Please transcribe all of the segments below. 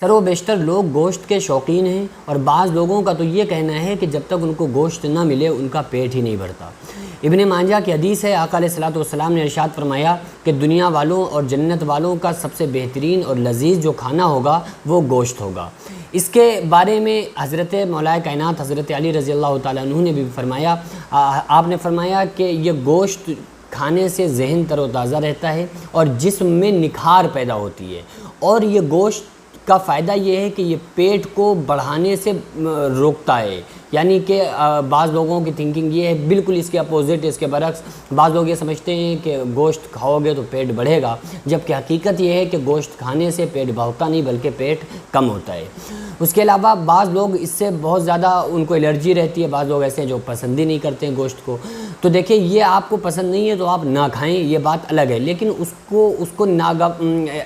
سر و بیشتر لوگ گوشت کے شوقین ہیں، اور بعض لوگوں کا تو یہ کہنا ہے کہ جب تک ان کو گوشت نہ ملے ان کا پیٹ ہی نہیں بھرتا۔ ابن ماجہ کی حدیث ہے، آقا علیہ الصلوۃ والسلام نے ارشاد فرمایا کہ دنیا والوں اور جنت والوں کا سب سے بہترین اور لذیذ جو کھانا ہوگا وہ گوشت ہوگا۔ اس کے بارے میں حضرت مولا کائنات حضرت علی رضی اللہ تعالیٰ عنہ نے بھی فرمایا، آپ نے فرمایا کہ یہ گوشت کھانے سے ذہن تر و تازہ رہتا ہے اور جسم میں نکھار پیدا ہوتی ہے، اور یہ گوشت کا فائدہ یہ ہے کہ یہ پیٹ کو بڑھانے سے روکتا ہے۔ یعنی کہ بعض لوگوں کی تھنکنگ یہ ہے، بالکل اس کے اپوزٹ، اس کے برعکس بعض لوگ یہ سمجھتے ہیں کہ گوشت کھاؤ گے تو پیٹ بڑھے گا، جبکہ حقیقت یہ ہے کہ گوشت کھانے سے پیٹ بڑھتا نہیں بلکہ پیٹ کم ہوتا ہے۔ اس کے علاوہ بعض لوگ اس سے بہت زیادہ ان کو الرجی رہتی ہے، بعض لوگ ایسے ہیں جو پسند ہی نہیں کرتے ہیں گوشت کو۔ تو دیکھیں، یہ آپ کو پسند نہیں ہے تو آپ نہ کھائیں، یہ بات الگ ہے، لیکن اس کو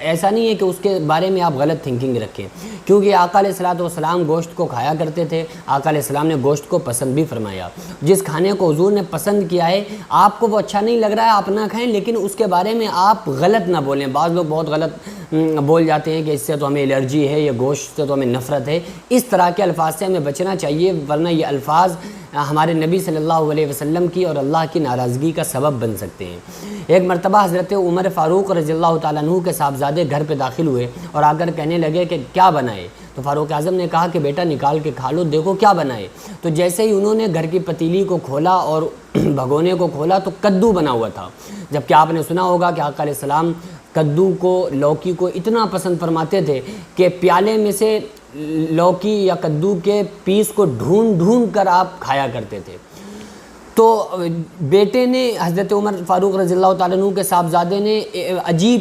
ایسا نہیں ہے کہ اس کے بارے میں آپ غلط تھنکنگ رکھیں، کیونکہ آقا علیہ الصلوۃ والسلام گوشت کو کھایا کرتے تھے۔ آقا علیہ السلام نے گوشت کو پسند بھی فرمایا۔ جس کھانے کو حضور نے پسند کیا ہے، آپ کو وہ اچھا نہیں لگ رہا ہے آپ نہ کھائیں، لیکن اس کے بارے میں آپ غلط نہ بولیں۔ بعض لوگ بہت غلط بول جاتے ہیں کہ اس سے تو ہمیں الرجی ہے، یہ گوشت سے تو ہمیں نفرت ہے۔ اس طرح کے الفاظ سے ہمیں بچنا چاہیے، ورنہ یہ الفاظ ہمارے نبی صلی اللہ علیہ وسلم کی اور اللہ کی ناراضگی کا سبب بن سکتے ہیں۔ ایک مرتبہ حضرت عمر فاروق رضی اللہ تعالیٰ عنہ کے صاحبزادے گھر پہ داخل ہوئے اور آ کر کہنے لگے کہ کیا بنائے؟ تو فاروق اعظم نے کہا کہ بیٹا نکال کے کھا لو، دیکھو کیا بنائے۔ تو جیسے ہی انہوں نے گھر کی پتیلی کو کھولا اور بھگونے کو کھولا تو کدو بنا ہوا تھا، جبکہ آپ نے سنا ہوگا کہ آقا علیہ السلام کدو کو، لوکی کو اتنا پسند فرماتے تھے کہ پیالے میں سے لوکی یا کدو کے پیس کو ڈھونڈ ڈھونڈ کر آپ کھایا کرتے تھے۔ تو بیٹے نے، حضرت عمر فاروق رضی اللہ تعالیٰ عنہ کے صاحبزادے نے عجیب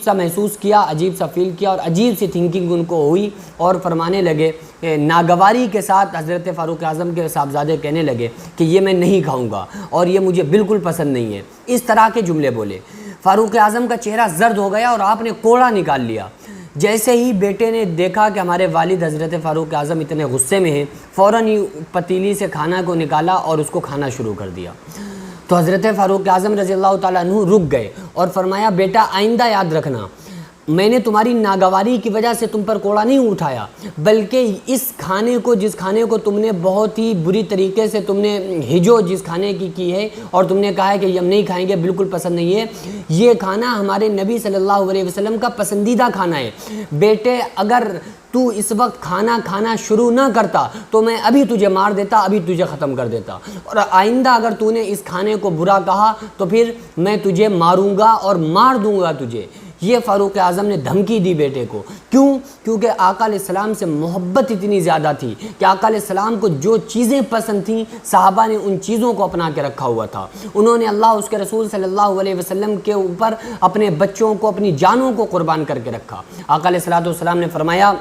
سا محسوس کیا، عجیب سا فیل کیا، اور عجیب سی تھنکنگ ان کو ہوئی، اور فرمانے لگے ناگواری کے ساتھ حضرت فاروق اعظم کے صاحبزادے کہنے لگے کہ یہ میں نہیں کھاؤں گا اور یہ مجھے بالکل پسند نہیں ہے۔ اس طرح کے جملے بولے۔ فاروق اعظم کا چہرہ زرد ہو گیا اور آپ نے کوڑا نکال لیا۔ جیسے ہی بیٹے نے دیکھا کہ ہمارے والد حضرت فاروق اعظم اتنے غصے میں ہیں، فوراً ہی پتیلی سے کھانا کو نکالا اور اس کو کھانا شروع کر دیا۔ تو حضرت فاروق اعظم رضی اللہ تعالیٰ عنہ رک گئے اور فرمایا بیٹا آئندہ یاد رکھنا، میں نے تمہاری ناگواری کی وجہ سے تم پر کوڑا نہیں اٹھایا، بلکہ اس کھانے کو، جس کھانے کو تم نے بہت ہی بری طریقے سے تم نے ہجو جس کھانے کی ہے اور تم نے کہا ہے کہ یہ ہم نہیں کھائیں گے، بالکل پسند نہیں ہے، یہ کھانا ہمارے نبی صلی اللہ علیہ وسلم کا پسندیدہ کھانا ہے۔ بیٹے اگر تو اس وقت کھانا شروع نہ کرتا تو میں ابھی تجھے مار دیتا، ابھی تجھے ختم کر دیتا، اور آئندہ اگر تو نے اس کھانے کو برا کہا تو پھر میں تجھے ماروں گا اور مار دوں گا تجھے۔ یہ فاروق اعظم نے دھمکی دی بیٹے کو۔ کیوں؟ کیونکہ آقا علیہ السلام سے محبت اتنی زیادہ تھی کہ آقا علیہ السلام کو جو چیزیں پسند تھیں صحابہ نے ان چیزوں کو اپنا کے رکھا ہوا تھا۔ انہوں نے اللہ، اس کے رسول صلی اللہ علیہ وسلم کے اوپر اپنے بچوں کو، اپنی جانوں کو قربان کر کے رکھا۔ آقا علیہ السلام نے فرمایا،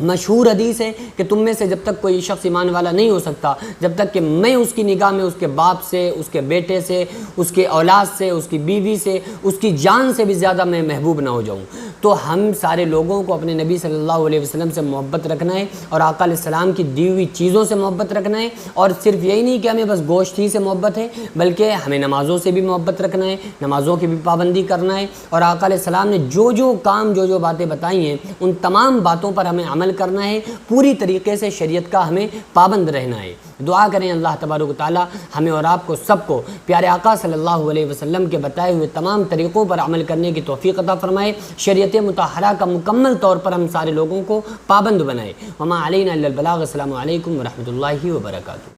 مشہور حدیث ہے کہ تم میں سے جب تک کوئی شخص ایمان والا نہیں ہو سکتا جب تک کہ میں اس کی نگاہ میں اس کے باپ سے، اس کے بیٹے سے، اس کے اولاد سے، اس کی بیوی سے، اس کی جان سے بھی زیادہ میں محبوب نہ ہو جاؤں۔ تو ہم سارے لوگوں کو اپنے نبی صلی اللہ علیہ وسلم سے محبت رکھنا ہے اور آقا علیہ السلام کی دی ہوئی چیزوں سے محبت رکھنا ہے، اور صرف یہی نہیں کہ ہمیں بس گوشت ہی سے محبت ہے، بلکہ ہمیں نمازوں سے بھی محبت رکھنا ہے، نمازوں کی بھی پابندی کرنا ہے، اور آقا علیہ السلام نے جو کام، جو باتیں بتائی ہیں ان تمام باتوں پر ہمیں عمل کرنا ہے، پوری طریقے سے شریعت کا ہمیں پابند رہنا ہے۔ دعا کریں اللہ تبارک و تعالی ہمیں اور آپ کو سب کو پیارے آقا صلی اللہ علیہ وسلم کے بتائے ہوئے تمام طریقوں پر عمل کرنے کی توفیق عطا فرمائے، شریعت مطہرہ کا مکمل طور پر ہم سارے لوگوں کو پابند بنائے۔ وما علینا الا البلاغ۔ السلام علیکم ورحمۃ اللہ وبرکاتہ۔